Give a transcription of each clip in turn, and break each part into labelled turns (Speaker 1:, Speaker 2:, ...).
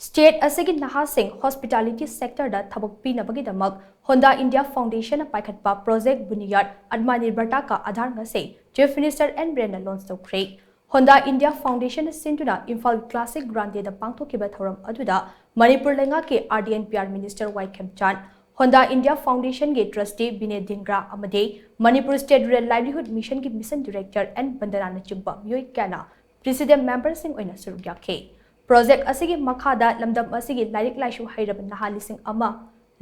Speaker 1: State asigi naha sing hospitality sector da thabak pinabagi damak Honda India Foundation paikhatpa project Buniyaad-Aathmanirbharta Ka Aadhar ngasi Chief Minister N Biren launch toukhre. Honda India Foundation sintuna Imphal Classic Grande da pangthokiba thoram aduda Manipur lenga ke RDNPR Minister Y Chan Honda India Foundation ge trustee Buniyaad amade Manipur State Rural Livelihood Mission ki mission director N Biren chimpa myoi kana president member sing oina surugya ke. Project asigi makhada lamdam asigi lairik laisu hairab naha lising ama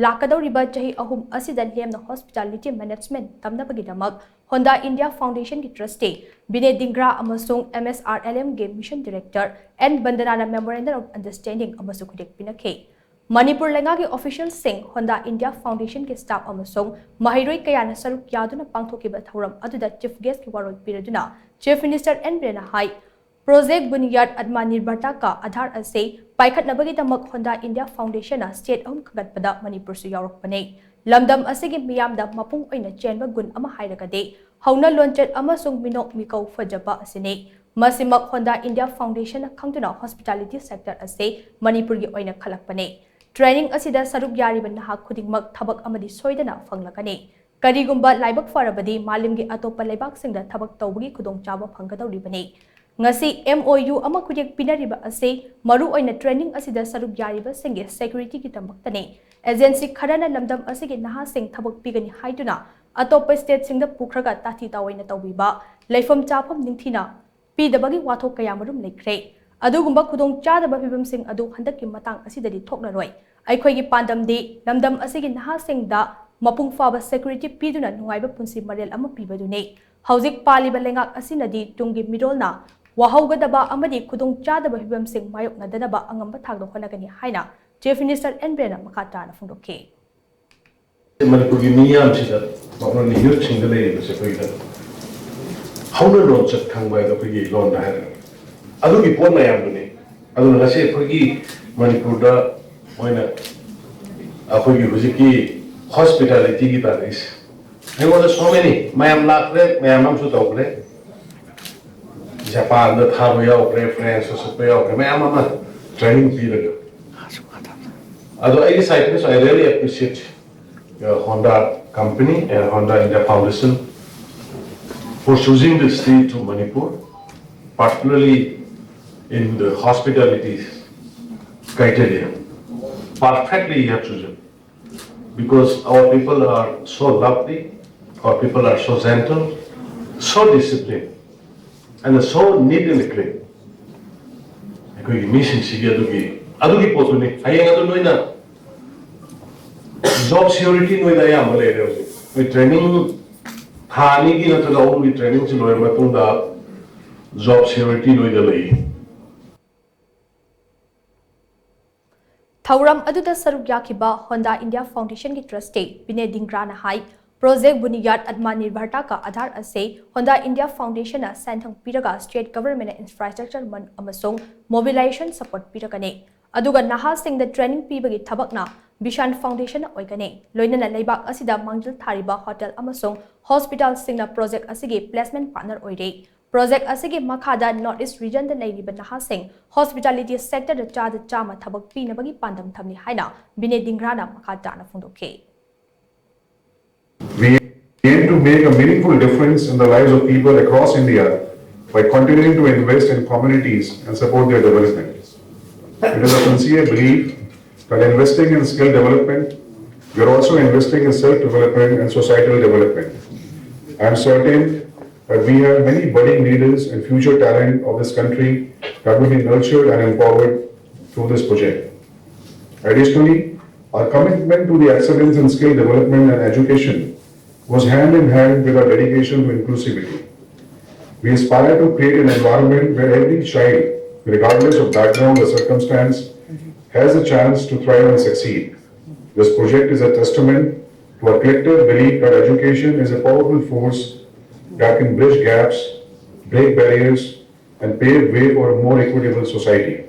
Speaker 1: lakadoriba chahi ahum asida lemna hospitality management tamnabagi damak Honda India Foundation ki trustee Buniyaad amasung MSRLM ge mission director N Biren memorandum of understanding amasung kudik pinakhe. Manipur lenga ki official sing Honda India Foundation ki staff amasung mahiroi kayana saruk yaduna pangthokiba thoram aduda chief guest ki waroi piraduna Chief Minister N Biren hai Project Buniyaad-Aathmanirbharta Ka Aadhar ase paikhatnabagi damak Honda India Foundation na state ahum khagatpada Manipur su yaurokpane. Lamdam asigi miyamda mapung oina chenba gun ama hairagade hauna lonchet amasung minok mikau fajaba asine. Masimak Honda India Foundation na khangtuna hospitality sector ase Manipur gi oina khalakpane. Training asida saruk yariba naha khudingmak thabak amadi soidana fanglakane. Karigumba laibak farabadi malimgi atopa laibak singda thabak tawbagi khudong chaba phanggadawribane. Ngasi MOU ama kujek pinariba ase maru oina training asida saruk yariba singe security ki tambakane agency kharana lamdam asige naha sing thabak pigani haiduna atop state singda pukhraga tathi tawaina tawbiba leifam chafam ningthina pidabagi wathok kaya marum lekhre adugumba khudong chadaba fibam sing adu handaki matang asidadi thoknaroi aikhoi gi pandam de lamdam asige naha singda mapung faba security piduna nungaiba punsi marel ama pibadune hauzik paliba lengak asinadi tungi mirolna Wahaugadaba amadi kudung chadaba hibam sing mayok na danaba angamba thagdo honagani haina Chief Minister N Biren makata na fundoke.
Speaker 2: Manipuri miyam sida makna ni youth single e se koida. Hauna lon chat thangbai da pagi lon da ha. Adu gi pon mayam dune. Adu na se pagi Manipur da oina apagi hujiki hospitality ki taris. I want so many mayam lakre mayam nam su tawkre. Japan the Thabuya reference or Supaya, Mama training period. Although I decided, so I really appreciate Honda company and Honda India Foundation for choosing this state to Manipur, particularly in the hospitality criteria. Perfectly you have chosen because our people are so lovely, our people are so gentle, so disciplined. And so neat and clean. I go mission sige adugi potuni. Ayeng adu noina job security noida ya male re. We training thani ki na to only training se loy matunda job security noida lai.
Speaker 1: Thauram aduda saruk yakiba Honda India Foundation ki trustee Buniyaad na hai Project Buniyaad-Aathmanirbharta Ka Aadhar ase Honda India Foundation na santhang piraga state government infrastructure man amasung mobilization support piragane aduga naha sing the training pibagi thabakna Bishan Foundation na oigane loinana leibak asida mangjil thariba hotel amasung hospital singna project asigi placement partner oire project asigi makhada northeast region da leiriba naha sing hospitality sector da chama thabak pinabagi pandam thamni haina Buniyaad na makhada na phundoke.
Speaker 3: We aim to make a meaningful difference in the lives of people across India by continuing to invest in communities and support their development. It is a sincere belief that investing in skill development, we are also investing in self-development and societal development. I am certain that we have many budding leaders and future talent of this country that will be nurtured and empowered through this project. Additionally, our commitment to the excellence in skill development and education was hand in hand with our dedication to inclusivity. We aspire to create an environment where every child, regardless of background or circumstance, has a chance to thrive and succeed. This project is a testament to our collective belief that education is a powerful force that can bridge gaps, break barriers, and pave way for a more equitable society.